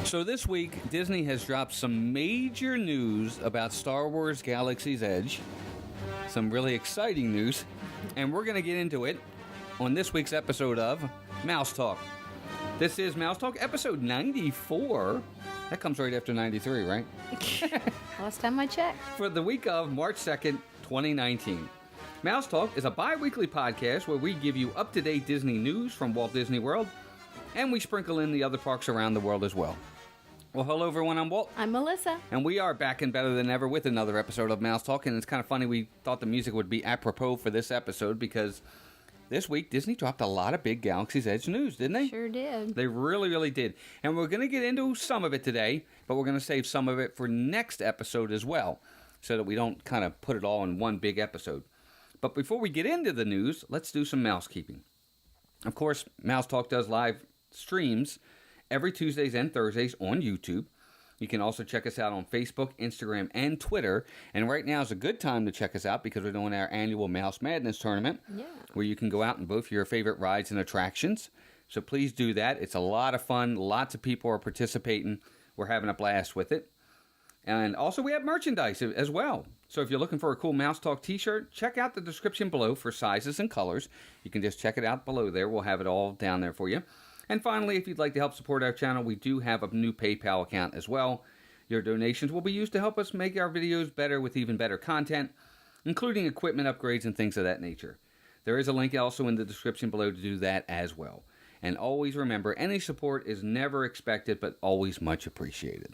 So this week, Disney has dropped some major news about Star Wars Galaxy's Edge. Some really exciting news. And we're going to get into it on this week's episode of Mouse Talk. This is Mouse Talk episode 94. That comes right after 93, right? Last time I checked. For the week of March 2nd, 2019. Mouse Talk is a bi-weekly podcast where we give you up-to-date Disney news from Walt Disney World, and we sprinkle in the other parks around the world as well. Well, hello everyone, I'm Walt. I'm Melissa. And we are back and better than ever with another episode of Mouse Talk, and it's kind of funny, we thought the music would be apropos for this episode because this week Disney dropped a lot of big Galaxy's Edge news, didn't they? Sure did. They really, really did. And we're going to get into some of it today, but we're going to save some of it for next episode as well, so that we don't kind of put it all in one big episode. But before we get into the news, let's do some mousekeeping. Of course, Mouse Talk does live streams every Tuesdays and Thursdays on YouTube. You can also check us out on Facebook, Instagram, and Twitter. And right now is a good time to check us out because we're doing our annual Mouse Madness tournament, where you can go out and vote for your favorite rides and attractions. So please do that. It's a lot of fun. Lots of people are participating. We're having a blast with it. And also we have merchandise as well. So if you're looking for a cool Mouse Talk t-shirt, check out the description below for sizes and colors. You can just check it out below there. We'll have it all down there for you. And finally, if you'd like to help support our channel, we do have a new PayPal account as well. Your donations will be used to help us make our videos better with even better content, including equipment upgrades and things of that nature. There is a link also in the description below to do that as well. And always remember, any support is never expected, but always much appreciated.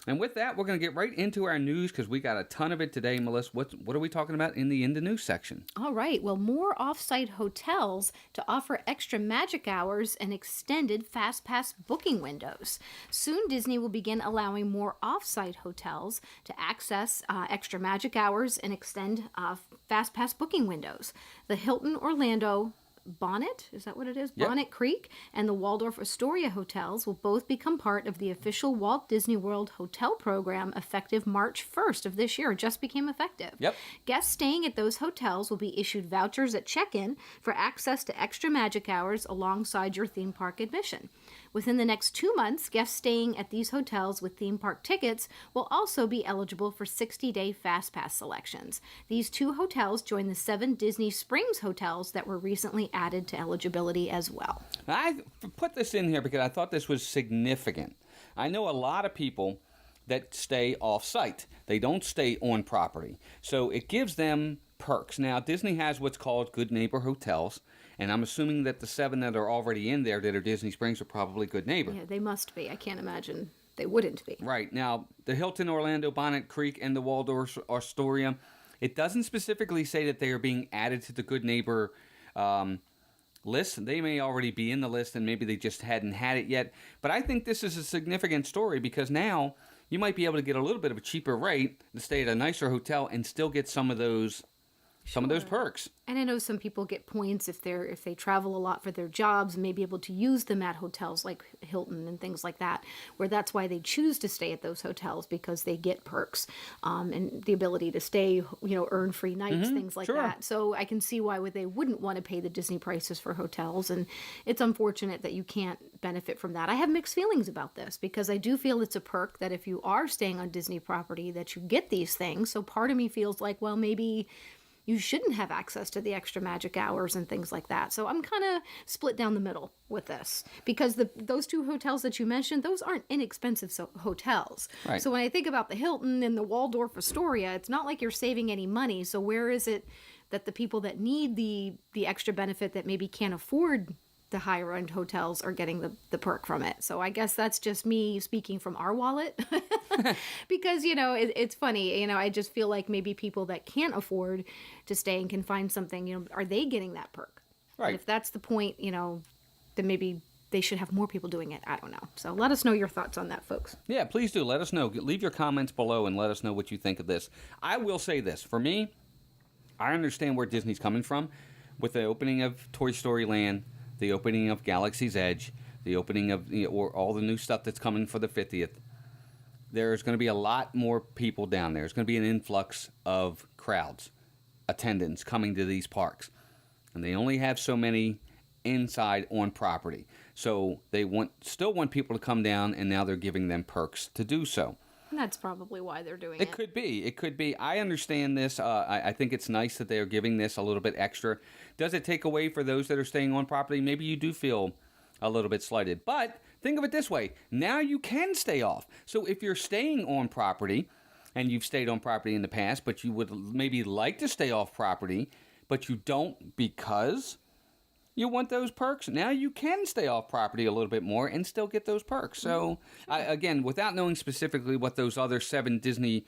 And with that, we're going to get right into our news because we got a ton of it today. Melissa, what are we talking about in the news section? All right. Well, more off-site hotels to offer extra magic hours and extended FastPass booking windows. Soon, Disney will begin allowing more off-site hotels to access extra magic hours and extend FastPass booking windows. The Hilton Orlando Bonnet, is that what it is? Yep. Bonnet Creek and the Waldorf Astoria hotels will both become part of the official Walt Disney World hotel program effective March 1st of this year. It just became effective. Yep. Guests staying at those hotels will be issued vouchers at check-in for access to extra magic hours alongside your theme park admission. Within the next 2 months, guests staying at these hotels with theme park tickets will also be eligible for 60-day FastPass selections. These two hotels join the 7 Disney Springs hotels that were recently added to eligibility as well. I put this in here because I thought this was significant. I know a lot of people that stay off-site. They don't stay on property. So it gives them perks. Now, Disney has what's called Good Neighbor hotels, and I'm assuming that the 7 that are already in there that are Disney Springs are probably Good Neighbor. Yeah, they must be. I can't imagine they wouldn't be. Right. Now, the Hilton Orlando Bonnet Creek and the Waldorf Astoria, it doesn't specifically say that they are being added to the Good Neighbor list. They may already be in the list and maybe they just hadn't had it yet. But I think this is a significant story because now you might be able to get a little bit of a cheaper rate to stay at a nicer hotel and still get some of those perks. And I know some people get points if they travel a lot for their jobs and may be able to use them at hotels like Hilton and things like that, where that's why they choose to stay at those hotels because they get perks and the ability to stay, earn free nights, things like that. So I can see why they wouldn't want to pay the Disney prices for hotels, and it's unfortunate that you can't benefit from that. I have mixed feelings about this because I do feel it's a perk that if you are staying on Disney property that you get these things. So part of me feels like, well, maybe you shouldn't have access to the extra magic hours and things like that. So I'm kind of split down the middle with this because those two hotels that you mentioned, those aren't inexpensive hotels. Right. So when I think about the Hilton and the Waldorf Astoria, it's not like you're saving any money. So where is it that the people that need the extra benefit that maybe can't afford the higher end hotels are getting the perk from it? So I guess that's just me speaking from our wallet because, it's funny, I just feel like maybe people that can't afford to stay and can find something, are they getting that perk? Right. And if that's the point, then maybe they should have more people doing it. I don't know. So let us know your thoughts on that, folks. Yeah, please do. Let us know. Leave your comments below and let us know what you think of this. I will say this. For me, I understand where Disney's coming from with the opening of Toy Story Land, the opening of Galaxy's Edge, the opening of or all the new stuff that's coming for the 50th. There's going to be a lot more people down there. There's going to be an influx of crowds, attendants coming to these parks. And they only have so many inside on property. So they still want people to come down, and now they're giving them perks to do so. That's probably why they're doing It could be. It could be. I understand this. I think it's nice that they are giving this a little bit extra. Does it take away for those that are staying on property? Maybe you do feel a little bit slighted. But think of it this way. Now you can stay off. So if you're staying on property, and you've stayed on property in the past, but you would maybe like to stay off property, but you don't because you want those perks, now you can stay off property a little bit more and still get those perks. So, again, without knowing specifically what those other 7 Disney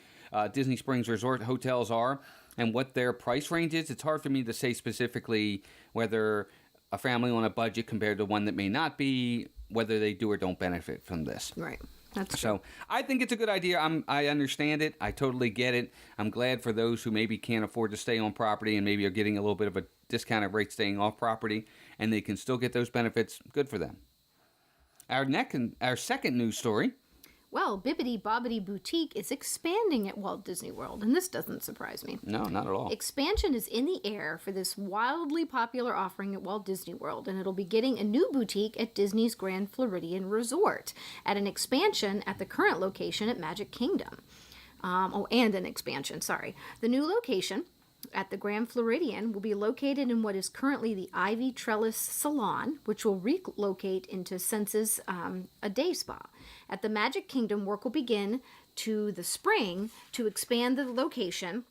Springs Resort hotels are and what their price range is, it's hard for me to say specifically whether a family on a budget compared to one that may not be, whether they do or don't benefit from this. Right. That's true. So I think it's a good idea. I understand it. I totally get it. I'm glad for those who maybe can't afford to stay on property and maybe are getting a little bit of a discounted rate staying off property, and they can still get those benefits. Good for them. Our second news story. Well, Bibbidi Bobbidi Boutique is expanding at Walt Disney World, and this doesn't surprise me. No, not at all. Expansion is in the air for this wildly popular offering at Walt Disney World, and it'll be getting a new boutique at Disney's Grand Floridian Resort, at an expansion at the current location at Magic Kingdom. And an expansion, sorry. The new location at the Grand Floridian will be located in what is currently the Ivy Trellis Salon, which will relocate into Senses a day spa. At the Magic Kingdom, work will begin to the spring to expand the location,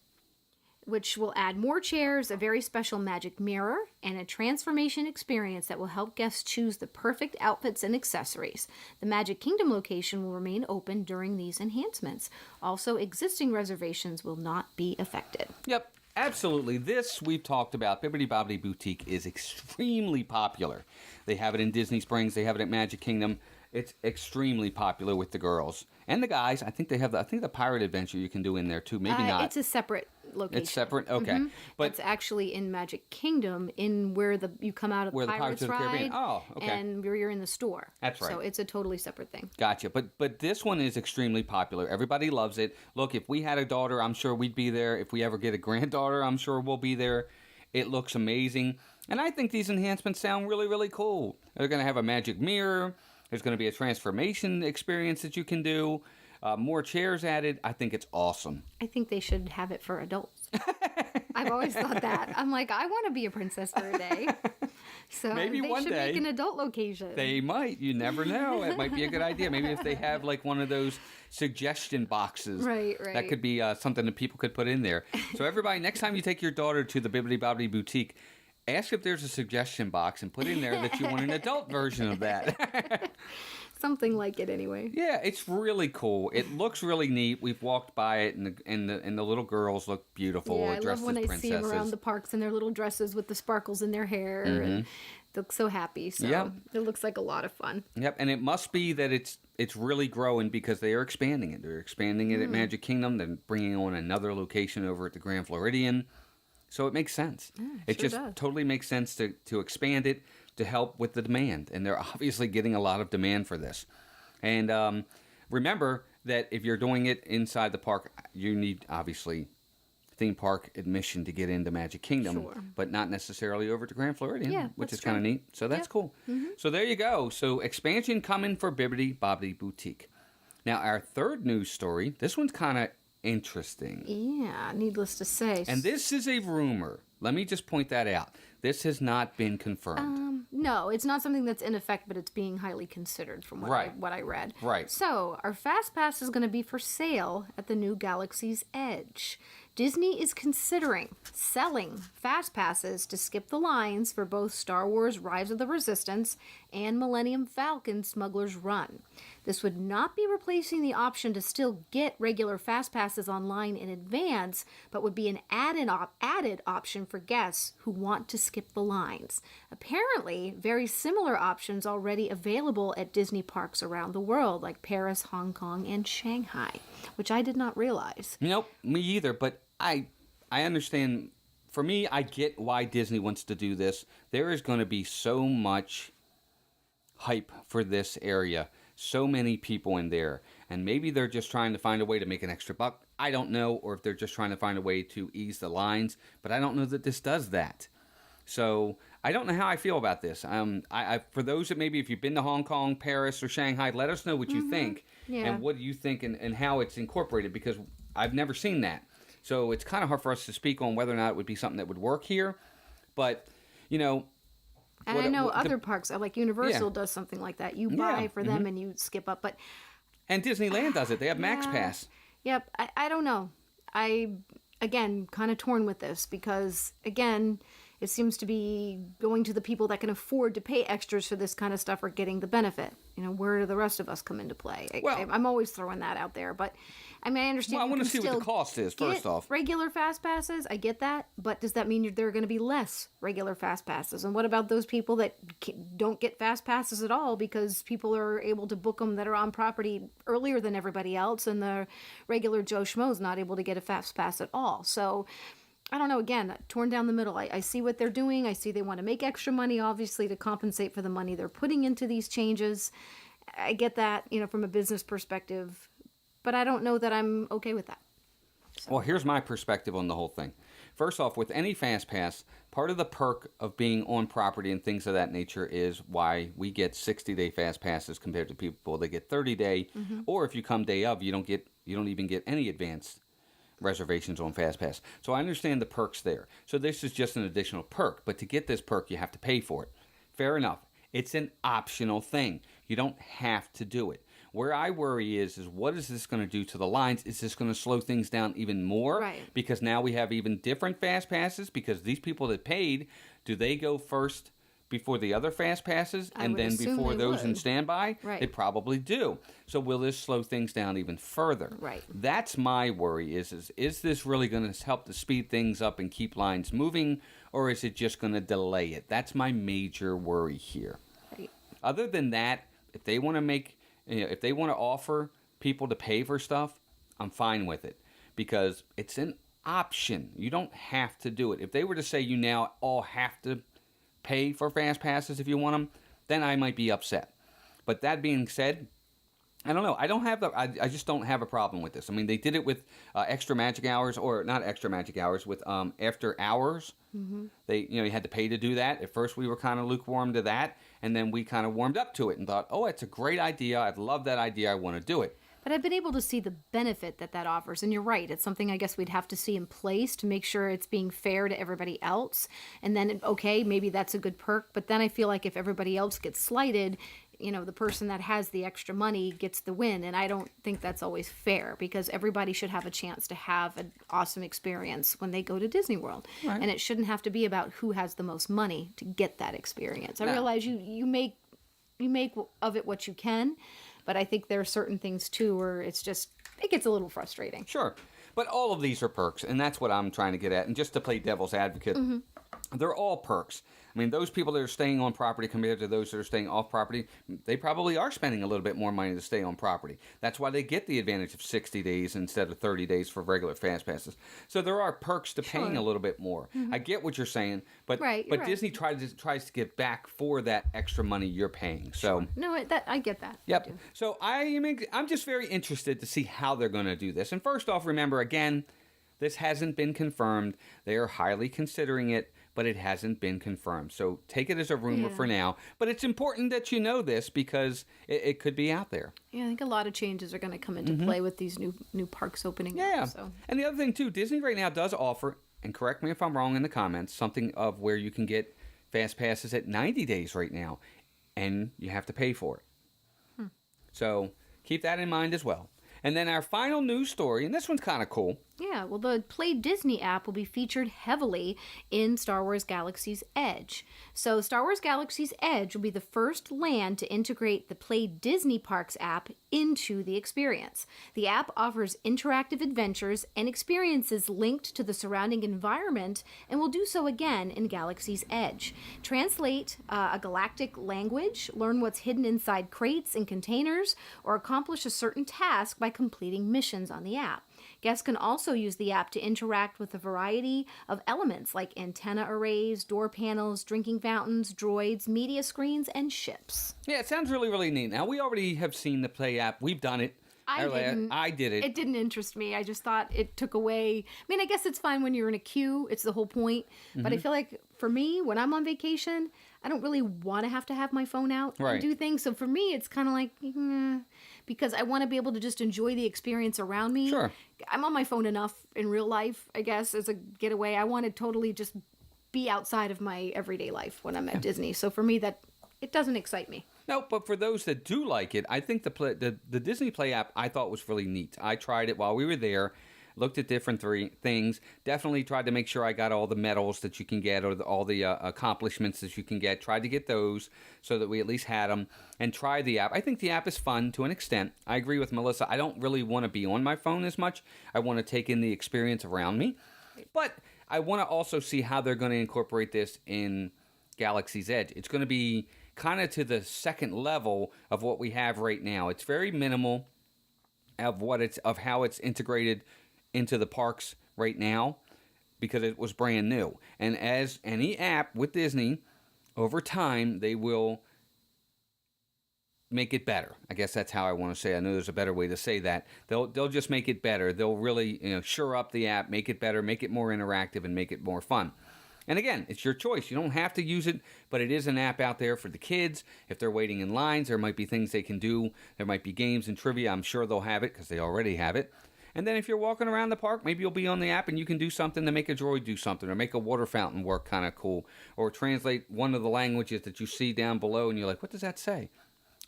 which will add more chairs, a very special magic mirror, and a transformation experience that will help guests choose the perfect outfits and accessories. The Magic Kingdom location will remain open during these enhancements. Also, existing reservations will not be affected. Yep. Absolutely. This we've talked about. Bibbidi Bobbidi Boutique is extremely popular. They have it in Disney Springs. They have it at Magic Kingdom. It's extremely popular with the girls and the guys. I think they have. I think the Pirate Adventure you can do in there too. Maybe not. It's a separate location. It's separate. Okay, but it's actually in Magic Kingdom, in where you come out of where the Pirates of the Caribbean. ride. Oh, okay. And you're in the store. That's right. So it's a totally separate thing. Gotcha. But this one is extremely popular. Everybody loves it. Look, if we had a daughter, I'm sure we'd be there. If we ever get a granddaughter, I'm sure we'll be there. It looks amazing. And I think these enhancements sound really, really cool. They're going to have a magic mirror. There's going to be a transformation experience that you can do. More chairs added. I think it's awesome. I think they should have it for adults. I've always thought that. I'm like, I want to be a princess for a day. So maybe they one should day make an adult location. They might. You never know. It might be a good idea. Maybe if they have like one of those suggestion boxes. Right. That could be something that people could put in there. So everybody, next time you take your daughter to the Bibbidi Bobbidi Boutique, ask if there's a suggestion box and put in there that you want an adult version of that. Something like it anyway. Yeah, it's really cool. It looks really neat. We've walked by it, and the little girls look beautiful. Yeah, I dressed love when as I princesses. see them around the parks in their little dresses with the sparkles in their hair, and they look so happy. So Yep. it looks like a lot of fun. Yep, and it must be that it's really growing because they are expanding it. They're expanding it at Magic Kingdom. They're bringing on another location over at the Grand Floridian. So it makes sense. It sure just does. totally makes sense to expand it to help with the demand. And they're obviously getting a lot of demand for this. And remember that if you're doing it inside the park, you need, obviously, theme park admission to get into Magic Kingdom. Sure. But not necessarily over to Grand Floridian, Yeah, which that's is kind of true. neat. So that's Yeah. cool. So there you go. So expansion coming for Bibbidi Bobbidi Boutique. Now, our third news story, this one's kind of interesting. Yeah, needless to say. And this is a rumor. Let me just point that out. This has not been confirmed. No, it's not something that's in effect, but it's being highly considered from what, Right. what I read. Right. So, our Fast Pass is going to be for sale at the new Galaxy's Edge. Disney is considering selling Fast Passes to skip the lines for both Star Wars Rise of the Resistance and Millennium Falcon Smuggler's Run. This would not be replacing the option to still get regular Fast Passes online in advance, but would be an added option for guests who want to skip the lines. Apparently, very similar options already available at Disney parks around the world, like Paris, Hong Kong, and Shanghai, which I did not realize. Nope, me either. But I understand. For me, I get why Disney wants to do this. There is going to be so much hype for this area. So many people in there. And maybe they're just trying to find a way to make an extra buck. I don't know. Or if they're just trying to find a way to ease the lines. But I don't know that this does that. So I don't know how I feel about this. For those that maybe if you've been to Hong Kong, Paris, or Shanghai, let us know what you think and what do you think and how it's incorporated, because I've never seen that. So it's kind of hard for us to speak on whether or not it would be something that would work here. But, And I know other parks, like Universal does something like that. You buy for them and you skip up. And Disneyland does it. They have Max Pass. Yep. I don't know. Again, kind of torn with this because, again, it seems to be going to the people that can afford to pay extras for this kind of stuff are getting the benefit. Where do the rest of us come into play? I'm always throwing that out there. But, I understand. Well, I want to see what the cost is, first off. Regular Fast Passes, I get that. But does that mean there are going to be less regular Fast Passes? And what about those people that don't get Fast Passes at all because people are able to book them that are on property earlier than everybody else, and the regular Joe Schmo's not able to get a Fast Pass at all? So, I don't know, again, torn down the middle. I see what they're doing. I see they want to make extra money, obviously, to compensate for the money they're putting into these changes. I get that, from a business perspective, but I don't know that I'm okay with that. So. Well, here's my perspective on the whole thing. First off, with any Fast Pass, part of the perk of being on property and things of that nature is why we get 60-day Fast Passes compared to people that get 30-day, or if you come day of, you don't even get any advanced reservations on Fast Pass. So I understand the perks there. So this is just an additional perk, but to get this perk, you have to pay for it. Fair enough. It's an optional thing. You don't have to do it. Where I worry is what is this going to do to the lines? Is this going to slow things down even more? Right. Because now we have even different Fast Passes, because these people that paid, do they go first before the other Fast Passes and then before those in standby? Right. They probably do. So will this slow things down even further? Right. That's my worry is this really going to help to speed things up and keep lines moving, or is it just going to delay it? That's my major worry here. Right. Other than that, if they want to offer people to pay for stuff, I'm fine with it, because it's an option. You don't have to do it. If they were to say you now all have to pay for Fast Passes if you want them, then I might be upset. But that being said, I don't know. I just don't have a problem with this. They did it with extra magic hours, or not extra magic hours, with after hours. Mm-hmm. You had to pay to do that. At first, we were kind of lukewarm to that, and then we kind of warmed up to it and thought, oh, it's a great idea. I love that idea. I want to do it. But I've been able to see the benefit that offers. And you're right. It's something I guess we'd have to see in place to make sure it's being fair to everybody else. And then, okay, maybe that's a good perk. But then I feel like if everybody else gets slighted, the person that has the extra money gets the win. And I don't think that's always fair, because everybody should have a chance to have an awesome experience when they go to Disney World. Right. And it shouldn't have to be about who has the most money to get that experience. I realize you make of it what you can. But I think there are certain things, too, where it gets a little frustrating. Sure. But all of these are perks, and that's what I'm trying to get at. And just to play devil's advocate, they're all perks. Those people that are staying on property compared to those that are staying off property, they probably are spending a little bit more money to stay on property. That's why they get the advantage of 60 days instead of 30 days for regular Fast Passes. So there are perks to paying a little bit more. I get what you're saying, but Disney tries to get back for that extra money you're paying. So no, I get that. Yep. So I'm just very interested to see how they're going to do this. And first off, remember, again, this hasn't been confirmed. They are highly considering it, but it hasn't been confirmed. So take it as a rumor for now. But it's important that you know this, because it could be out there. Yeah, I think a lot of changes are going to come into play with these new parks opening up. So. And the other thing, too, Disney right now does offer, and correct me if I'm wrong in the comments, something of where you can get Fast Passes at 90 days right now, and you have to pay for it. So keep that in mind as well. And then our final news story, and this one's kind of cool. Yeah, well, the Play Disney app will be featured heavily in Star Wars Galaxy's Edge. So Star Wars Galaxy's Edge will be the first land to integrate the Play Disney Parks app into the experience. The app offers interactive adventures and experiences linked to the surrounding environment, and will do so again in Galaxy's Edge. Translate a galactic language, learn what's hidden inside crates and containers, or accomplish a certain task by completing missions on the app. Guests can also use the app to interact with a variety of elements like antenna arrays, door panels, drinking fountains, droids, media screens, and ships. Yeah, it sounds really, really neat. Now, we already have seen the Play app. We've done it. I didn't. I did it. It didn't interest me. I just thought it took away. I mean, I guess it's fine when you're in a queue. It's the whole point. But I feel like for me, when I'm on vacation, I don't really want to have my phone out Right. and do things. So for me, it's kind of like, because I want to be able to just enjoy the experience around me. Sure. I'm on my phone enough in real life, I guess, as a getaway. I want to totally just be outside of my everyday life when I'm at Disney. So for me, that it doesn't excite me. No, but for those that do like it, I think the Disney Play app I thought was really neat. I tried it while we were there, looked at different things. Definitely tried to make sure I got all the medals that you can get or all the accomplishments that you can get. Tried to get those so that we at least had them and try the app. I think the app is fun to an extent. I agree with Melissa. I don't really want to be on my phone as much. I want to take in the experience around me. But I want to also see how they're going to incorporate this in Galaxy's Edge. It's going to be kind of to the second level of what we have right now. It's very minimal of how it's integrated into the parks right now because it was brand new. And as any app with Disney, over time they will make it better. I guess that's how I want to say it. I know there's a better way to say that. They'll just make it better. They'll really shore up the app, make it better, make it more interactive, and make it more fun. And again, it's your choice. You don't have to use it, but it is an app out there for the kids. If they're waiting in lines, there might be things they can do. There might be games and trivia. I'm sure they'll have it because they already have it. And then if you're walking around the park, maybe you'll be on the app and you can do something to make a droid do something or make a water fountain work kind of cool or translate one of the languages that you see down below and you're like, what does that say?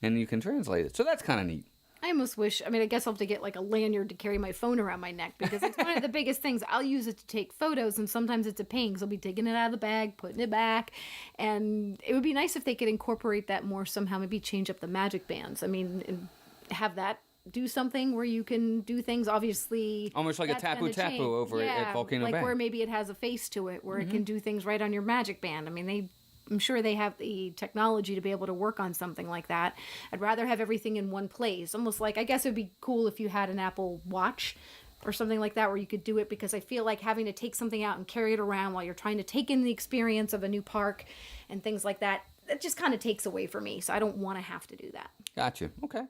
And you can translate it. So that's kind of neat. I almost wish, I mean, I guess I'll have to get like a lanyard to carry my phone around my neck because it's one of the biggest things. I'll use it to take photos and sometimes it's a pain because I'll be taking it out of the bag, putting it back. And it would be nice if they could incorporate that more somehow, maybe change up the magic bands. I mean, and have that do something where you can do things, obviously. Almost like a that's gonna Tapu Tapu change. over at Volcano Bay. Like where maybe it has a face to it, where it can do things right on your magic band. I mean, I'm sure they have the technology to be able to work on something like that. I'd rather have everything in one place. Almost like, I guess it would be cool if you had an Apple Watch or something like that where you could do it, because I feel like having to take something out and carry it around while you're trying to take in the experience of a new park and things like that, it just kind of takes away for me. So I don't want to have to do that. Gotcha. Okay.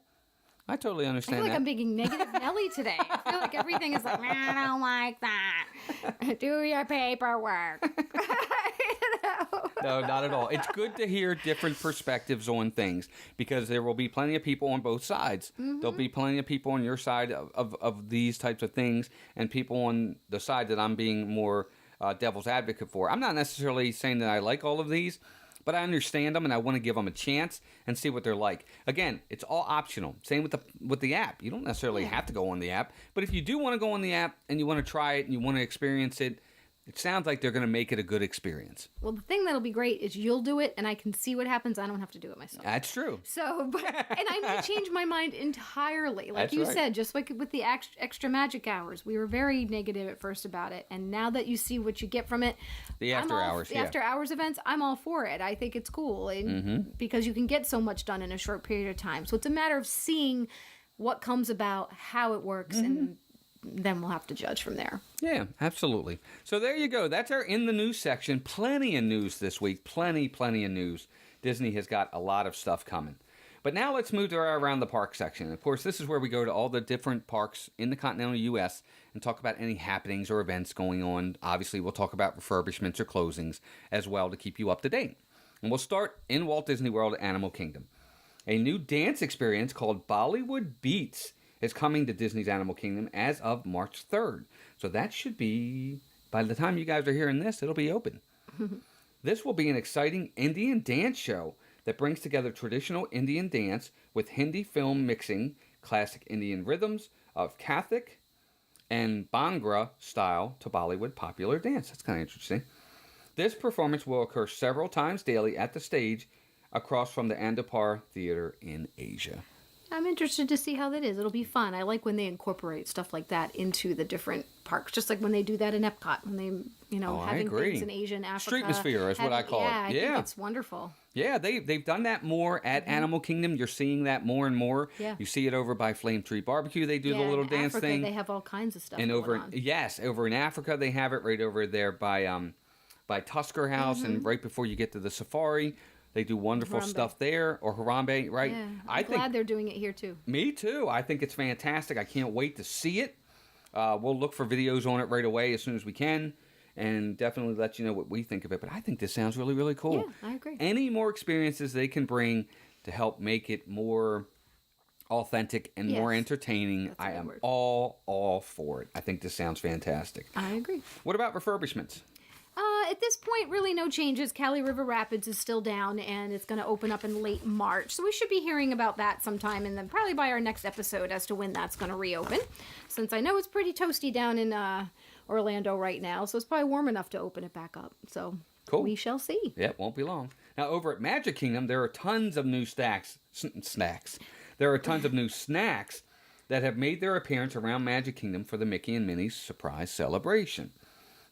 I totally I understand feel like that. I'm being negative Nelly today. I feel like everything is like, I don't like that. Do your paperwork. No, not at all. It's good to hear different perspectives on things because there will be plenty of people on both sides. There'll be plenty of people on your side of these types of things and people on the side that I'm being more devil's advocate for. I'm not necessarily saying that I like all of these, but I understand them and I want to give them a chance and see what they're like. Again, it's all optional. Same with the app. You don't necessarily have to go on the app, but if you do want to go on the app and you want to try it and you want to experience it, it sounds like they're going to make it a good experience. Well, the thing that'll be great is you'll do it and I can see what happens. I don't have to do it myself. That's true. So, and I might change my mind entirely. Like That's you right. said, just like with the extra magic hours, we were very negative at first about it. And now that you see what you get from it, The after hours, the yeah. after hours events, I'm all for it. I think it's cool and because you can get so much done in a short period of time. So it's a matter of seeing what comes about, how it works, and then we'll have to judge from there. Yeah, absolutely. So there you go. That's our In the News section. Plenty of news this week. Plenty of news. Disney has got a lot of stuff coming. But now let's move to our Around the Park section. Of course, this is where we go to all the different parks in the continental U.S. and talk about any happenings or events going on. Obviously, we'll talk about refurbishments or closings as well to keep you up to date. And we'll start in Walt Disney World Animal Kingdom. A new dance experience called Bollywood Beats is coming to Disney's Animal Kingdom as of March 3rd. So that should be, by the time you guys are hearing this, it'll be open. This will be an exciting Indian dance show that brings together traditional Indian dance with Hindi film mixing classic Indian rhythms of Kathak and Bhangra style to Bollywood popular dance. That's kind of interesting. This performance will occur several times daily at the stage across from the Andapur Theater in Asia. I'm interested to see how that is. It'll be fun. I like when they incorporate stuff like that into the different parks, just like when they do that in Epcot, when they, I having agree. things in Asia and Africa. Streetmosphere is what I call it. I think it's wonderful. Yeah, they've done that more at Animal Kingdom. You're seeing that more and more. Yeah. You see it over by Flame Tree Barbecue. They do the little in dance Africa, thing. They have all kinds of stuff And going over on. over in Africa they have it right over there by Tusker House and right before you get to the safari. They do wonderful Harambe. stuff there, or Harambe, right? Yeah, I I'm think glad they're doing it here too. me too. I think it's fantastic. I can't wait to see it. We'll look for videos on it right away as soon as we can, and definitely let you know what we think of it. But I think this sounds really, really cool. Yeah, I agree. Any more experiences they can bring to help make it more authentic and more Yes. entertaining, That's a I good am word. all for it. I think this sounds fantastic. I agree. What about refurbishments? At this point, really no changes. Cali River Rapids is still down, and it's going to open up in late March. So we should be hearing about that sometime, and then probably by our next episode as to when that's going to reopen. Since I know it's pretty toasty down in Orlando right now, so it's probably warm enough to open it back up. So Cool. we shall see. Yeah, it won't be long. Now, over at Magic Kingdom, there are tons of new snacks. There are tons of new snacks that have made their appearance around Magic Kingdom for the Mickey and Minnie Surprise Celebration.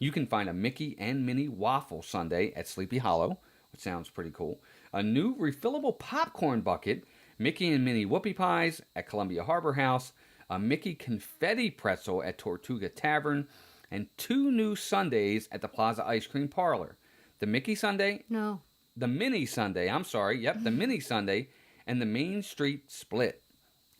You can find a Mickey and Minnie waffle sundae at Sleepy Hollow, which sounds pretty cool. A new refillable popcorn bucket, Mickey and Minnie whoopie pies at Columbia Harbor House, a Mickey confetti pretzel at Tortuga Tavern, and 2 new sundaes at the Plaza Ice Cream Parlor. The Mickey sundae, No. the Mini sundae, the Mini sundae, and the Main Street Split.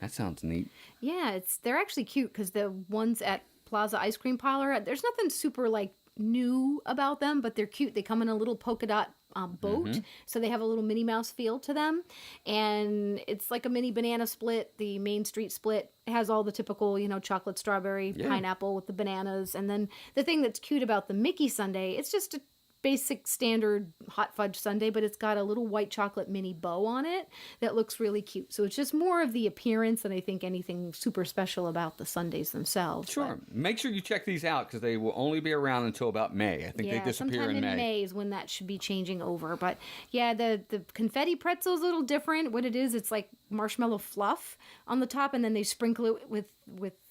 That sounds neat. Yeah, they're actually cute because the ones at Plaza Ice Cream Parlor, there's nothing super like new about them, but they're cute. They come in a little polka dot boat, so they have a little Minnie Mouse feel to them, and it's like a mini banana split. The Main Street Split has all the typical, chocolate, strawberry, pineapple with the bananas, and then the thing that's cute about the Mickey sundae, it's just a basic standard hot fudge sundae, but it's got a little white chocolate mini bow on it that looks really cute. So it's just more of the appearance than I think anything super special about the sundaes themselves. Sure. Make sure you check these out because they will only be around until about May. I think Yeah, they disappear sometime in May. is when that should be changing over. But yeah, the confetti pretzel is a little different. What it is, it's like marshmallow fluff on the top, and then they sprinkle it with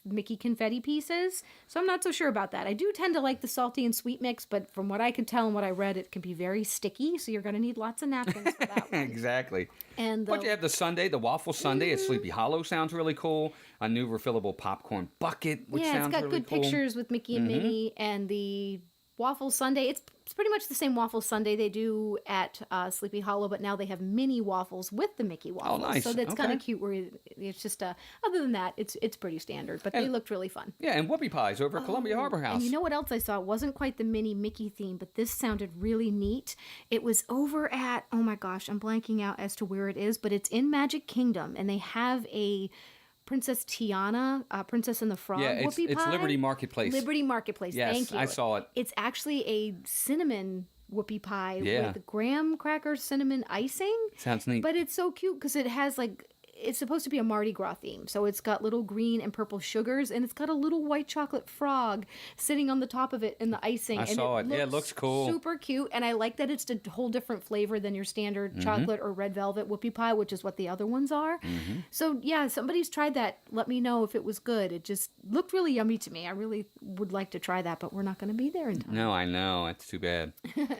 Mickey confetti pieces. So I'm not so sure about that. I do tend to like the salty and sweet mix, but from what I could tell and what I read, it can be very sticky. So you're going to need lots of napkins for that one. Exactly. And But you have the sundae, the waffle sundae at Sleepy Hollow sounds really cool. A new refillable popcorn bucket, which yeah, it's sounds got really good cool. pictures with Mickey and Minnie, and the waffle sundae. It's pretty much the same waffle sundae they do at Sleepy Hollow, but now they have mini waffles with the Mickey waffles. nice. So that's kind Okay. of cute. Where it's just other than that, it's pretty standard. But they And- looked really fun. Yeah, and whoopie pies over at Columbia Harbor House. And you know what else I saw? It wasn't quite the mini Mickey theme, but this sounded really neat. It was over at, oh my gosh, I'm blanking out as to where it is, but it's in Magic Kingdom, and they have a Princess Tiana, Princess and the Frog Yeah, it's whoopie pie. Liberty Marketplace. Liberty Marketplace. Yes, Thank you. I saw it. It's actually a cinnamon whoopie pie Yeah. with graham cracker cinnamon icing. Sounds neat. But it's so cute because it has it's supposed to be a Mardi Gras theme. So it's got little green and purple sugars, and it's got a little white chocolate frog sitting on the top of it in the icing. I and saw it. Yeah, it looks cool. Super cute. And I like that it's a whole different flavor than your standard Mm-hmm. chocolate or red velvet whoopie pie, which is what the other ones are. Mm-hmm. So yeah, somebody's tried that. Let me know if it was good. It just looked really yummy to me. I really would like to try that, but we're not going to be there in time. No, I know. It's too bad.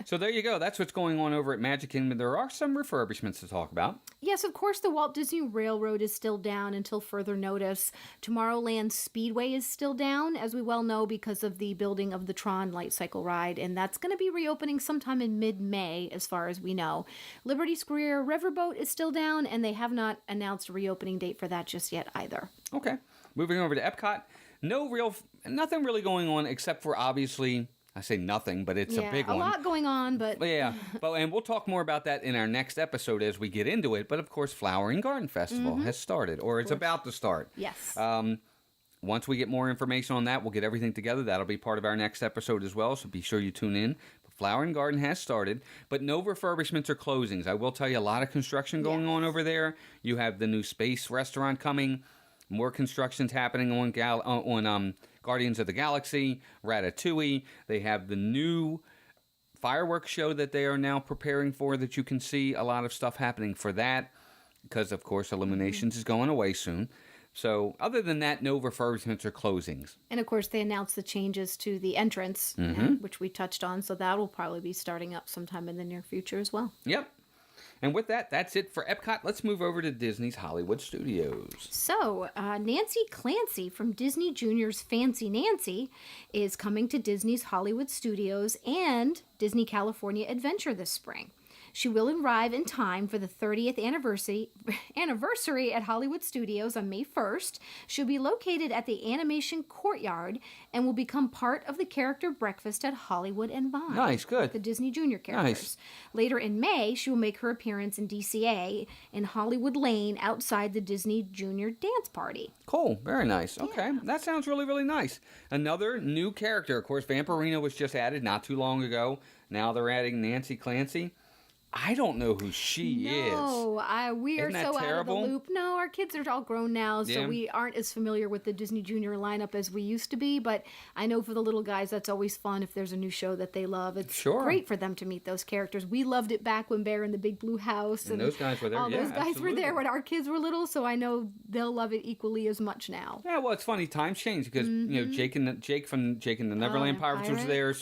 So there you go. That's what's going on over at Magic Kingdom. There are some refurbishments to talk about. Yes, of course, the Walt Disney Railroad is still down until further notice. Tomorrowland Speedway is still down, as we well know, because of the building of the Tron Light Cycle ride, and that's going to be reopening sometime in mid-May, as far as we know. Liberty Square Riverboat is still down, and they have not announced a reopening date for that just yet either. Okay. Moving over to Epcot. Nothing really going on except for obviously, I say nothing, but it's a big a one. lot going on, but Yeah, and we'll talk more about that in our next episode as we get into it. But of course, Flower and Garden Festival has started, or it's about to start. yes. Once we get more information on that, we'll get everything together. That'll be part of our next episode as well, so be sure you tune in. But Flower and Garden has started, but no refurbishments or closings. I will tell you, a lot of construction going on over there. You have the new space restaurant coming, more construction's happening on Guardians of the Galaxy, Ratatouille. They have the new fireworks show that they are now preparing for that you can see a lot of stuff happening for that because, of course, Illuminations is going away soon. So other than that, no refurbishments or closings. And of course, they announced the changes to the entrance, which we touched on, so that will probably be starting up sometime in the near future as well. Yep. And with that, that's it for Epcot. Let's move over to Disney's Hollywood Studios. So, Nancy Clancy from Disney Junior's Fancy Nancy is coming to Disney's Hollywood Studios and Disney California Adventure this spring. She will arrive in time for the 30th anniversary at Hollywood Studios on May 1st. She'll be located at the Animation Courtyard and will become part of the character breakfast at Hollywood and Vine. Nice, good. The Disney Junior characters. Nice. Later in May, she will make her appearance in DCA in Hollywood Lane outside the Disney Junior Dance Party. Cool. Very nice. Okay. That sounds really, really nice. Another new character. Of course, Vampirina was just added not too long ago. Now they're adding Nancy Clancy. I don't know who she is. No, we are Isn't that so terrible? out of the loop. No, our kids are all grown now, so Yeah. we aren't as familiar with the Disney Junior lineup as we used to be. But I know for the little guys, that's always fun if there's a new show that they love. It's Sure. great for them to meet those characters. We loved it back when Bear in the Big Blue House. And those guys were there. All Yeah, those guys were absolutely. there when our kids were little, so I know they'll love it equally as much now. Yeah, well, it's funny. Times change because you know Jake from Jake and the Neverland the Pirates was there. Pirates.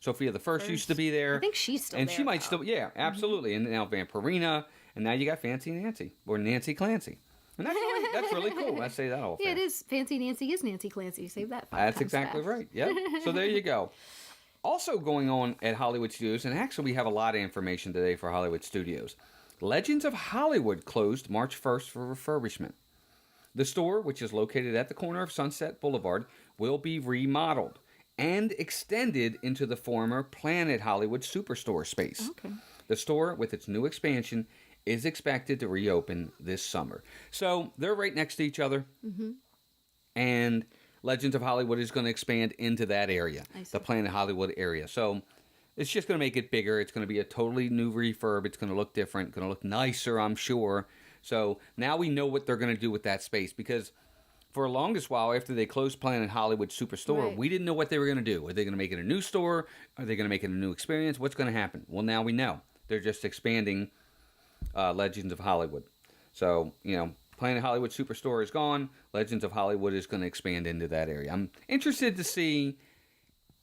Sophia the first used to be there. I think she's still and there. she might though. still. Yeah, absolutely. And now Vampirina, and now you got Fancy Nancy or Nancy Clancy, and that's really cool. I say that all. Yeah, fair. it is. Fancy Nancy is Nancy Clancy. Save that 5 That's times exactly fast. right. Yep. So there you go. Also going on at Hollywood Studios, and actually we have a lot of information today for Hollywood Studios. Legends of Hollywood closed March 1st for refurbishment. The store, which is located at the corner of Sunset Boulevard, will be remodeled and extended into the former Planet Hollywood Superstore space. Okay. The store, with its new expansion, is expected to reopen this summer. So they're right next to each other. Mm-hmm. And Legends of Hollywood is going to expand into that area, I see. the Planet Hollywood area. So it's just going to make it bigger. It's going to be a totally new refurb. It's going to look different, going to look nicer, I'm sure. So now we know what they're going to do with that space, because for the longest while after they closed Planet Hollywood Superstore, Right. we didn't know what they were going to do. Are they going to make it a new store? Are they going to make it a new experience? What's going to happen? Well, now we know. They're just expanding Legends of Hollywood. So, you know, Planet Hollywood Superstore is gone. Legends of Hollywood is going to expand into that area. I'm interested to see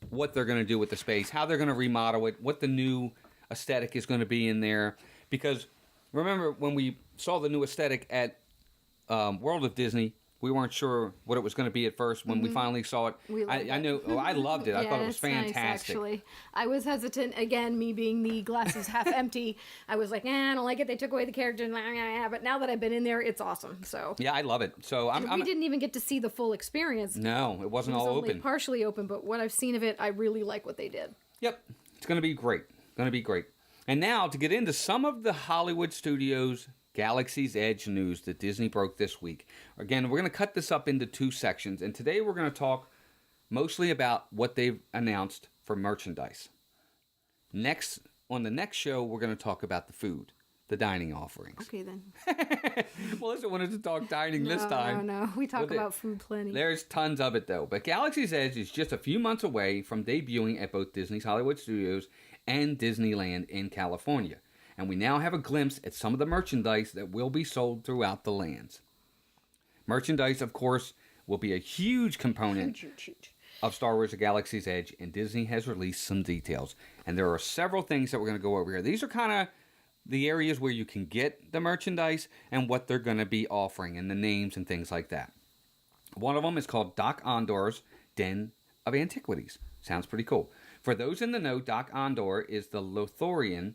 what they're going to do with the space, how they're going to remodel it, what the new aesthetic is going to be in there. Because remember when we saw the new aesthetic at World of Disney, we weren't sure what it was going to be at first. When we finally saw it, We loved I knew. Oh, I loved it. I thought it was it's nice, fantastic. actually, I was hesitant. Again, me being the glasses half empty, I was like, I don't like it. They took away the character, but now that I've been in there, it's awesome. So Yeah, I love it. So we didn't even get to see the full experience. no, it It wasn't was all only open. partially open, but what I've seen of it, I really like what they did. Yep, it's going to be great. Going to be great. And now to get into some of the Hollywood Studios Galaxy's Edge news that Disney broke this week. Again, we're going to cut this up into two sections, and today we're going to talk mostly about what they've announced for merchandise. Next, on the next show, we're going to talk about the food, the dining offerings. Okay, then. Melissa wanted to talk dining this time. No. We talk Well, about food plenty. There's tons of it, though. But Galaxy's Edge is just a few months away from debuting at both Disney's Hollywood Studios and Disneyland in California. And we now have a glimpse at some of the merchandise that will be sold throughout the lands. Merchandise, of course, will be a huge component Huge. of Star Wars: The Galaxy's Edge, and Disney has released some details. And there are several things that we're going to go over here. These are kind of the areas where you can get the merchandise and what they're going to be offering and the names and things like that. One of them is called Doc Ondor's Den of Antiquities. Sounds pretty cool. For those in the know, Doc Ondor is the Lothorian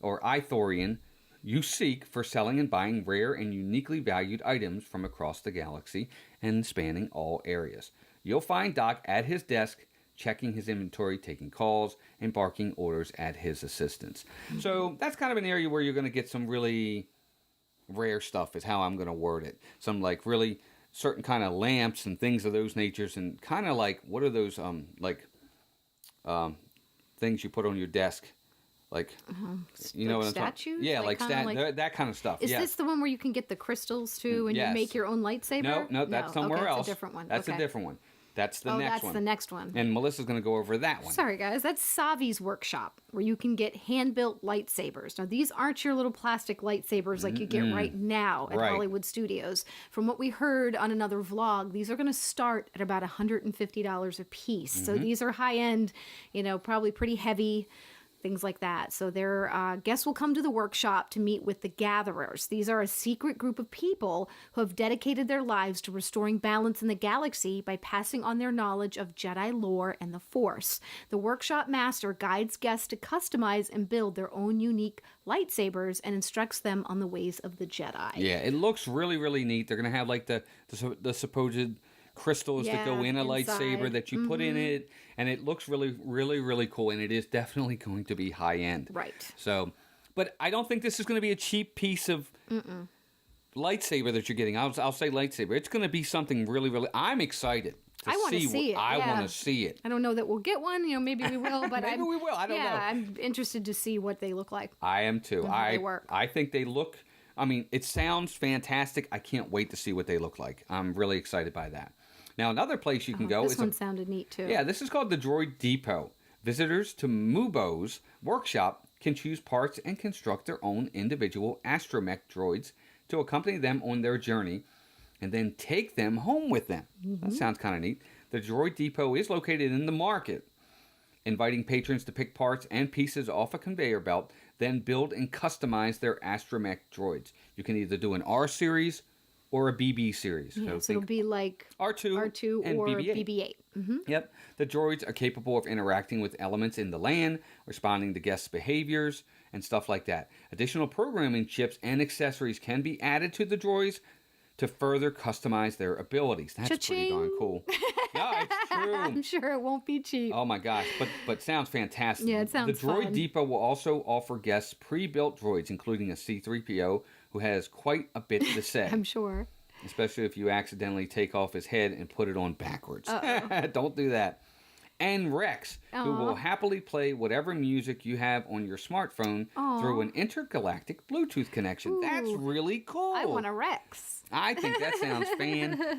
or Ithorian you seek for selling and buying rare and uniquely valued items from across the galaxy and spanning all areas. You'll find Doc at his desk, checking his inventory, taking calls, and barking orders at his assistants. So that's kind of an area where you're going to get some really rare stuff, is how I'm going to word it. Some like really certain kind of lamps and things of those natures, and kind of like, what are those things you put on your desk? Like, you know Like what I'm talking? statues? Yeah, Like like, kinda like- that kind of stuff. Is Yeah. this the one where you can get the crystals too, and Yes. you make your own lightsaber? No, that's somewhere okay, else. That's a different one. That's okay. a different one. That's the next that's one. the next one. And Melissa's going to go over that one. Sorry, guys. That's Savi's workshop, where you can get hand-built lightsabers. Now, these aren't your little plastic lightsabers like you get right now at Right. Hollywood Studios. From what we heard on another vlog, these are going to start at about $150 a piece. So Mm-hmm. these are high-end, probably pretty heavy things like that. So their guests will come to the workshop to meet with the Gatherers. These are a secret group of people who have dedicated their lives to restoring balance in the galaxy by passing on their knowledge of Jedi lore and the Force. The workshop master guides guests to customize and build their own unique lightsabers and instructs them on the ways of the Jedi. Yeah, it looks really, really neat. They're going to have like the supposed crystals that go in a inside. lightsaber that you put in it, and it looks really, really, really cool, and it is definitely going to be high end. Right. So, but I don't think this is going to be a cheap piece of lightsaber that you're getting. I'll say lightsaber. It's going to be something really, really. I'm excited. I want to see it. I yeah. want to see it. I don't know that we'll get one. Maybe we will, but Maybe we will. I don't know. I'm interested to see what they look like. I am too. how they work. I think they look. I mean, it sounds fantastic. I can't wait to see what they look like. I'm really excited by that. Now, another place you can go This is one sounded neat too. yeah. This is called the Droid Depot. Visitors to Mubo's workshop can choose parts and construct their own individual astromech droids to accompany them on their journey, and then take them home with them. That sounds kind of neat. The Droid Depot is located in the market, inviting patrons to pick parts and pieces off a conveyor belt, then build and customize their astromech droids. You can either do an R series or a BB series. Yeah, so it'll be like R2 and or BB-8. BB-8. Yep. The droids are capable of interacting with elements in the land, responding to guests' behaviors, and stuff like that. Additional programming chips and accessories can be added to the droids to further customize their abilities. That's pretty darn cool. Yeah, it's true. I'm sure it won't be cheap. Oh my gosh, but sounds fantastic. Yeah, it sounds The Droid fun. Depot will also offer guests pre-built droids, including a C-3PO, who has quite a bit to say. I'm sure. Especially if you accidentally take off his head and put it on backwards. Don't do that. And Rex, who will happily play whatever music you have on your smartphone through an intergalactic Bluetooth connection. That's really cool. I want a Rex. I think that sounds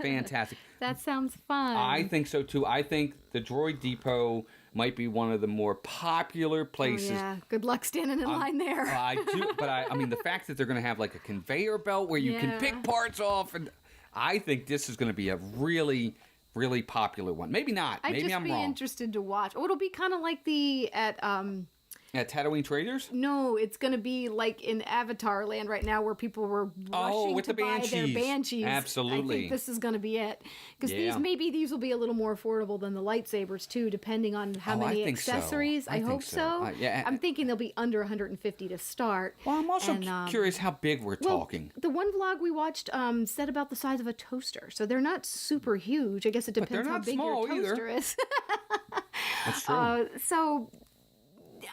fantastic. That sounds fun. I think so too. I think the Droid Depot might be one of the more popular places. Oh, yeah. Good luck standing in line there. I do, but I mean, the fact that they're going to have like a conveyor belt where you can pick parts off, and I think this is going to be a really, really popular one. Maybe not. Maybe I'm be wrong. interested to watch. Oh, it'll be kind of like At Tatooine Traders? No, it's going to be like in Avatar Land right now, where people were rushing with to the buy their Banshees. Banshees. Absolutely. I think this is going to be it, because Yeah. these will be a little more affordable than the lightsabers too, depending on how many I think so. accessories. I I think hope so. so. Yeah. I'm thinking they'll be under 150 to start. Well, I'm also And, curious how big we're Well, talking. the one vlog we watched said about the size of a toaster, so they're not super huge. I guess it they're depends how not big your small either. toaster is. That's true. So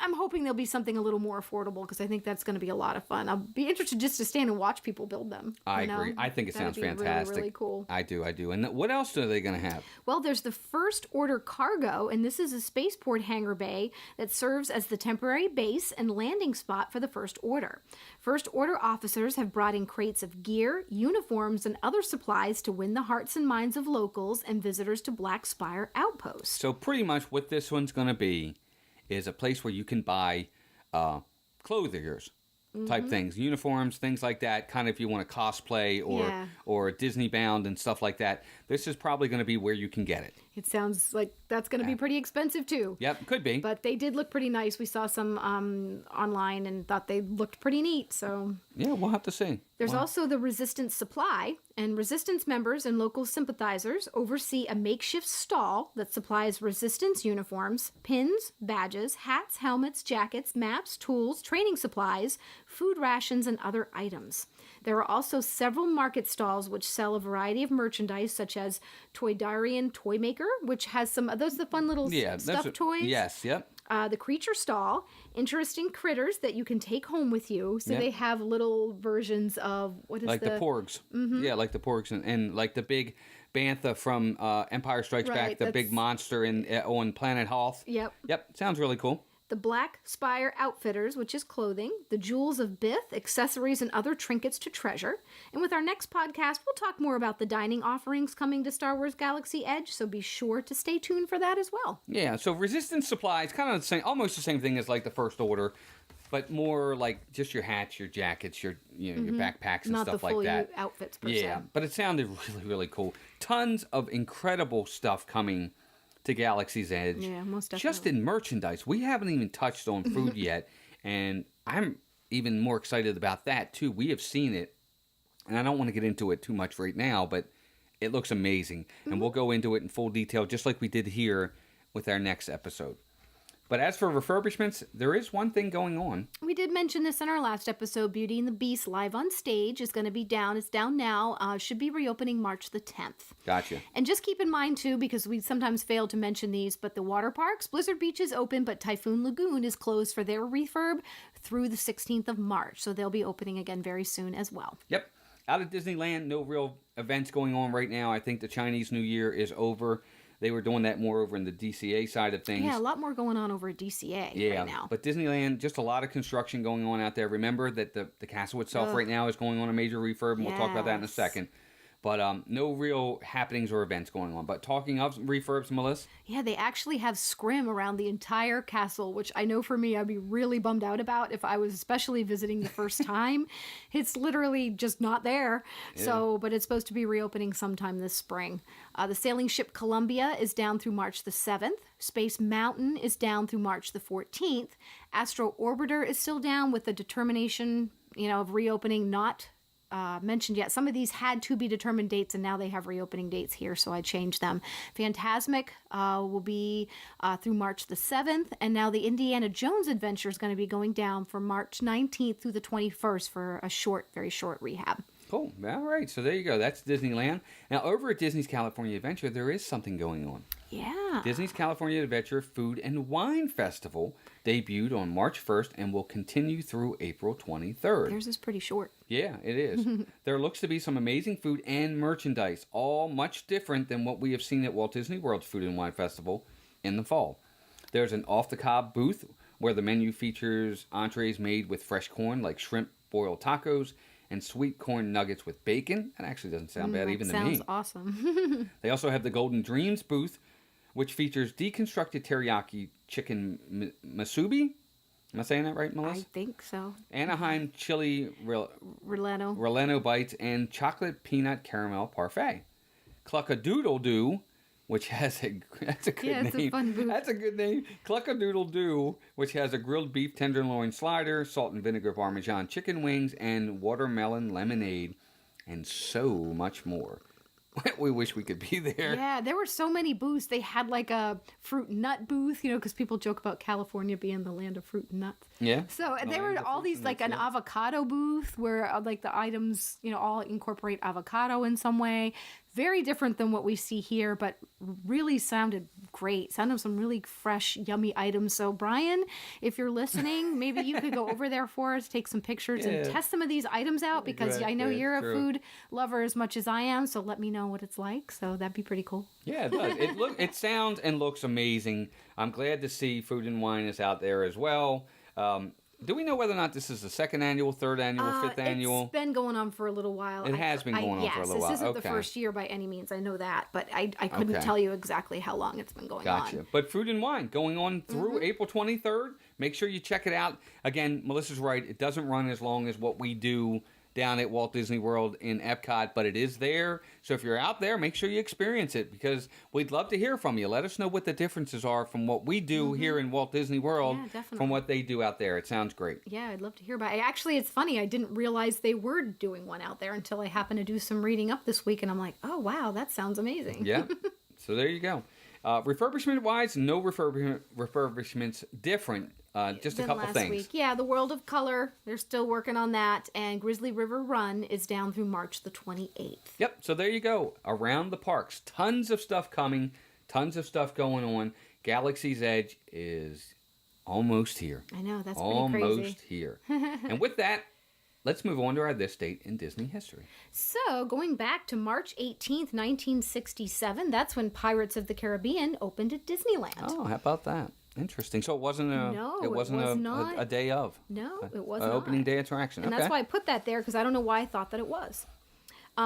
I'm hoping there'll be something a little more affordable, because I think that's going to be a lot of fun. I'll be interested just to stand and watch people build them. I you know? agree. I think it That'd sounds be really, fantastic. really cool. I do. And what else are they going to have? Well, there's the First Order Cargo, and this is a spaceport hangar bay that serves as the temporary base and landing spot for the First Order. First Order officers have brought in crates of gear, uniforms, and other supplies to win the hearts and minds of locals and visitors to Black Spire Outpost. So pretty much what this one's going to be is a place where you can buy clothiers type things, uniforms, things like that, kind of if you want to cosplay or Disney bound and stuff like that. This is probably going to be where you can get it. It sounds like that's going to be pretty expensive too. Yep, could be. But they did look pretty nice. We saw some online and thought they looked pretty neat. So Yeah, we'll have to see. there's also the Resistance Supply, and Resistance members and local sympathizers oversee a makeshift stall that supplies Resistance uniforms, pins, badges, hats, helmets, jackets, maps, tools, training supplies, food rations, and other items. There are also several market stalls which sell a variety of merchandise, such as Toydarian Toy Maker, which has some of those the fun little stuffed toys. Yes, yep. The Creature Stall, interesting critters that you can take home with you. So Yep. they have little versions of what is Like the porgs. Yeah, like the porgs and like the big bantha from Empire Strikes Right, Back, the big that's- monster on Planet Hoth. Yep. Yep, sounds really cool. The Black Spire Outfitters, which is clothing, the Jewels of Bith, accessories, and other trinkets to treasure. And with our next podcast, we'll talk more about the dining offerings coming to Star Wars Galaxy Edge, so be sure to stay tuned for that as well. Yeah, so Resistance Supply is kind of the same, almost the same thing as like the First Order, but more like just your hats, your jackets, your your backpacks and Not stuff the like full that. outfits per Yeah, se. but it sounded really, really cool. Tons of incredible stuff coming to Galaxy's Edge. Yeah, most Just definitely. in merchandise. We haven't even touched on food yet, and I'm even more excited about that too. We have seen it, and I don't want to get into it too much right now, but it looks amazing, and we'll go into it in full detail just like we did here with our next episode. But as for refurbishments, there is one thing going on. We did mention this in our last episode. Beauty and the Beast live on stage is going to be down. It's down now. Should be reopening March the 10th. Gotcha. And just keep in mind, too, because we sometimes fail to mention these, but the water parks, Blizzard Beach is open, but Typhoon Lagoon is closed for their refurb through the 16th of March. So they'll be opening again very soon as well. Yep. Out of Disneyland, no real events going on right now. I think the Chinese New Year is over. They were doing that more over in the DCA side of things. Yeah, a lot more going on over at DCA right now. But Disneyland, just a lot of construction going on out there. Remember that the castle itself right now is going on a major refurb, and we'll talk about that in a Yes. second. But no real happenings or events going on. But talking of refurbs, Melissa, Yeah, they actually have scrim around the entire castle, which I know for me I'd be really bummed out about if I was especially visiting the first time. It's literally just not there. So, but it's supposed to be reopening sometime this spring. The sailing ship Columbia is down through March the 7th. Space Mountain is down through March the 14th. Astro Orbiter is still down with the determination, of reopening not mentioned yet. Some of these had to be determined dates, and now they have reopening dates here, so I changed them. Phantasmic will be through March the 7th, and now the Indiana Jones Adventure is going to be going down from March 19th through the 21st for a very short rehab. cool. All right, so there you go. That's Disneyland. Now, over at Disney's California Adventure, there is something going on. Yeah. Disney's California Adventure Food and Wine Festival debuted on March 1st and will continue through April 23rd. Theirs is pretty short. Yeah, it is. There looks to be some amazing food and merchandise, all much different than what we have seen at Walt Disney World's Food and Wine Festival in the fall. There's an off-the-cob booth where the menu features entrees made with fresh corn like shrimp boiled tacos and sweet corn nuggets with bacon. That actually doesn't sound bad even to me. Sounds awesome. They also have the Golden Dreams booth, which features deconstructed teriyaki chicken masubi. Am I saying that right, I Melissa? think so. Anaheim chili Releno. Releno bites and chocolate peanut caramel parfait. Cluckadoodle-doo, which has that's a good Yeah, it's name. a fun booth. That's a good name. Cluckadoodle-doo, which has a grilled beef tenderloin slider, salt and vinegar parmesan chicken wings, and watermelon lemonade, and so much more. We wish we could be there. Yeah, there were so many booths. They had like a fruit and nut booth, because people joke about California being the land of fruit and nuts. Yeah. So The there land were of all fruit these, and like nuts, an yeah. avocado booth where like the items, all incorporate avocado in some way. Very different than what we see here, but really sounded great. Sounded some really fresh, yummy items. So Brian, if you're listening, maybe you could go over there for us, take some pictures and Yeah. test some of these items out, because I know Exactly, you're a true. food lover as much as I am. So let me know what it's like. So that'd be pretty cool. Yeah, it does. It sounds and looks amazing. I'm glad to see Food and Wine is out there as well. Do we know whether or not this is the second annual, third annual, fifth annual? It's been going on for a little while. It has been going on for a little while. Yes, this isn't Okay. the first year by any means. I know that, but I couldn't Okay. tell you exactly how long it's been going Gotcha. on. But Food and Wine going on through April 23rd. Make sure you check it out. Again, Melissa's right. It doesn't run as long as what we do down at Walt Disney World in Epcot, but it is there. So if you're out there, make sure you experience it, because we'd love to hear from you. Let us know what the differences are from what we do here in Walt Disney World Yeah, definitely. from what they do out there. It sounds great. Yeah, I'd love to hear about it. Actually, it's funny. I didn't realize they were doing one out there until I happened to do some reading up this week, and I'm like, oh, wow, that sounds amazing. Yeah. So there you go. Refurbishment-wise, no refurbishments different. Just a Than couple last things. week. Yeah, the World of Color, they're still working on that, and Grizzly River Run is down through March the 28th. Yep, so there you go. Around the parks. Tons of stuff coming. Tons of stuff going on. Galaxy's Edge is almost here. I know, that's pretty Almost crazy. here. And with that, let's move on to our This Date in Disney History. So, going back to March 18th, 1967, that's when Pirates of the Caribbean opened at Disneyland. Oh, how about that? Interesting. So it wasn't a No, it wasn't was a not. day of. No, it was An not. opening day attraction. And Okay. that's why I put that there, because I don't know why I thought that it was.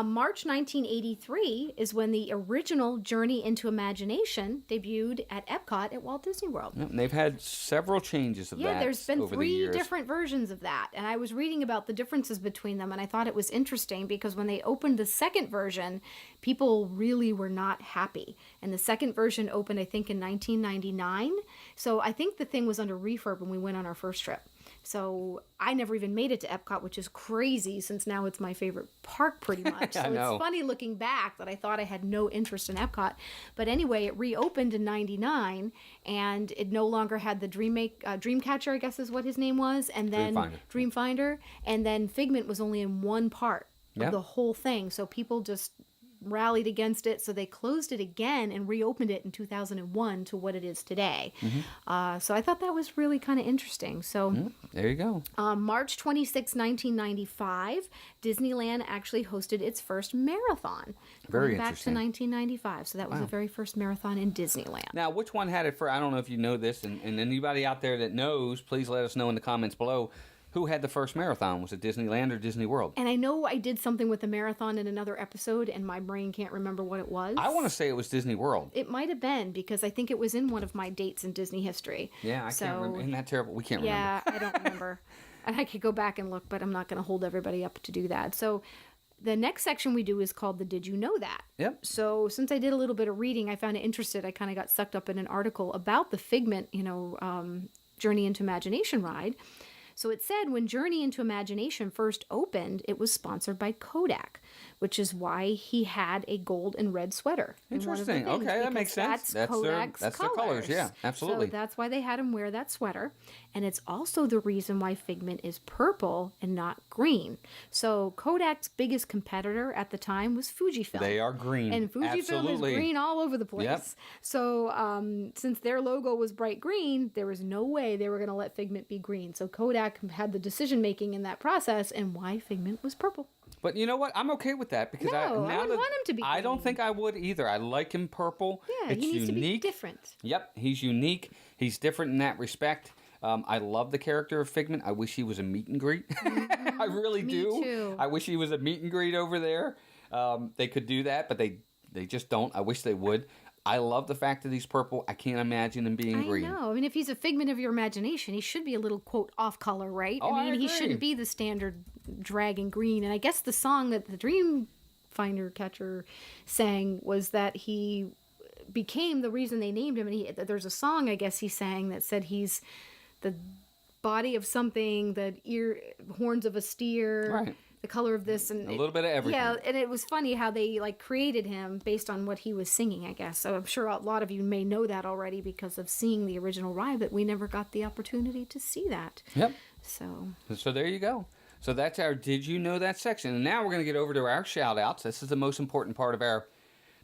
March 1983 is when the original Journey into Imagination debuted at Epcot at Walt Disney World. Yep, and they've had several changes of that. Yeah, there's been over the 3 years. different versions of that. And I was reading about the differences between them, and I thought it was interesting because when they opened the second version, people really were not happy. And the second version opened, I think, in 1999. So I think the thing was under refurb when we went on our first trip. So I never even made it to Epcot, which is crazy since now it's my favorite park pretty much. So I know. it's funny looking back that I thought I had no interest in Epcot. But anyway, it reopened in 99 and it no longer had the Dreamcatcher, I guess is what his name was. And then Dreamfinder. And then Figment was only in one part of the whole thing. So people just rallied against it, so they closed it again and reopened it in 2001 to what it is today. So I thought that was really kind of interesting. So there you go. March 26, 1995, Disneyland actually hosted its first marathon. Very going back interesting. to 1995. So that was the very first marathon in Disneyland. Now, which one had it for? I don't know if you know this, and anybody out there that knows, please let us know in the comments below. Who had the first marathon? Was it Disneyland or Disney World? And I know I did something with the marathon in another episode, and my brain can't remember what it was. I want to say it was Disney World. It might have been, because I think it was in one of my dates in Disney history. Yeah, I can't remember. Isn't that terrible? We can't Yeah, remember. I don't remember. And I could go back and look, but I'm not going to hold everybody up to do that. So the next section we do is called the Did You Know That? Yep. So since I did a little bit of reading, I found it interested. I kind of got sucked up in an article about the Figment, Journey into Imagination ride. So it said when Journey into Imagination first opened, it was sponsored by Kodak, which is why he had a gold and red sweater. Interesting. Okay, that makes sense. That's Kodak's their colors. Yeah, absolutely. So that's why they had him wear that sweater. And it's also the reason why Figment is purple and not green. So Kodak's biggest competitor at the time was Fujifilm. They are green. And Fujifilm Absolutely. is green all over the place. Yep. So since their logo was bright green, there was no way they were going to let Figment be green. So Kodak had the decision making in that process, and why Figment was purple. But you know what? I'm okay with that because I wouldn't want him to be I don't green. think I would either. I like him purple. Yeah, it's he needs unique. to be different. Yep, he's unique. He's different in that respect. I love the character of Figment. I wish he was a meet and greet. I really Me do. too. I wish he was a meet and greet over there. They could do that, but they just don't. I wish they would. I love the fact that he's purple. I can't imagine him being green. I know. I mean, if he's a figment of your imagination, he should be a little, quote, off color, right? Oh, I mean, he agree. shouldn't be the standard dragon green. And I guess the song that the Dreamfinder catcher sang was that he became the reason they named him. And there's a song, I guess, he sang that said he's the body of something, the horns of a steer. Right. The color of this and A little bit of everything. Yeah, and it was funny how they created him based on what he was singing, I guess. So I'm sure a lot of you may know that already because of seeing the original ride, but we never got the opportunity to see that. Yep. So there you go. So that's our Did You Know That section. And now we're going to get over to our shout outs. This is the most important part of our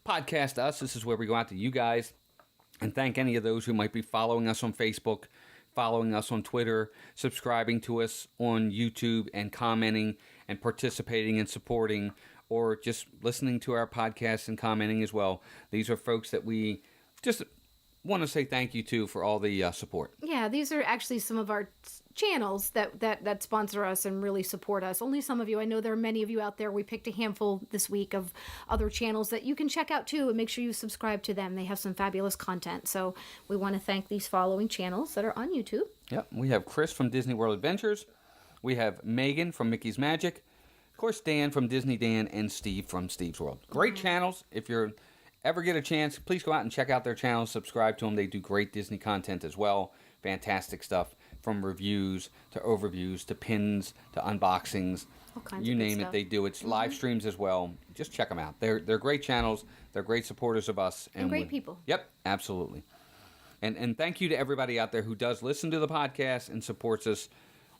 podcast to us. This is where we go out to you guys and thank any of those who might be following us on Facebook, following us on Twitter, subscribing to us on YouTube, and commenting and participating and supporting, or just listening to our podcast and commenting as well. These are folks that we just want to say thank you to for all the support. yeah, these are actually some of our channels that sponsor us and really support us. Only some of you. I know there are many of you out there. We picked a handful this week of other channels that you can check out too, and make sure you subscribe to them. They have some fabulous content. So we want to thank these following channels that are on YouTube. Yep, we have Chris from Disney World Adventures. We have Megan from Mickey's Magic. Of course, Dan from Disney Dan, and Steve from Steve's World. Great channels. If you ever get a chance, please go out and check out their channels. Subscribe to them. They do great Disney content as well. Fantastic stuff, from reviews to overviews to pins to unboxings. All kinds You of good name it, stuff. they do. It's live streams as well. Just check them out. They're great channels. They're great supporters of us. And great people. Yep, absolutely. And thank you to everybody out there who does listen to the podcast and supports us.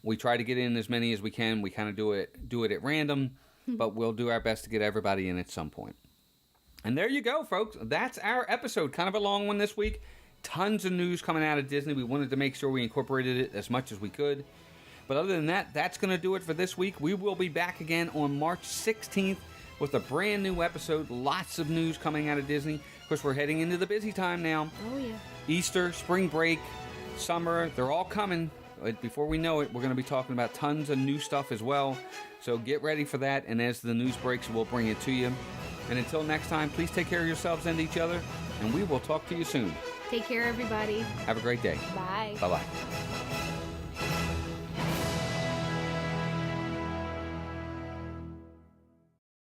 We try to get in as many as we can. We kind of do it at random, but we'll do our best to get everybody in at some point. And there you go, folks. That's our episode. Kind of a long one this week. Tons of news coming out of Disney. We wanted to make sure we incorporated it as much as we could. But other than that, that's going to do it for this week. We will be back again on March 16th with a brand new episode. Lots of news coming out of Disney. Of course, we're heading into the busy time now. Oh yeah. Easter, spring break, summer, they're all coming. before we know it, we're going to be talking about tons of new stuff as well. So get ready for that, and as the news breaks, we'll bring it to you. And until next time, please take care of yourselves and each other, and we will talk to you soon. Take care, everybody. Have a great day. Bye. Bye-bye.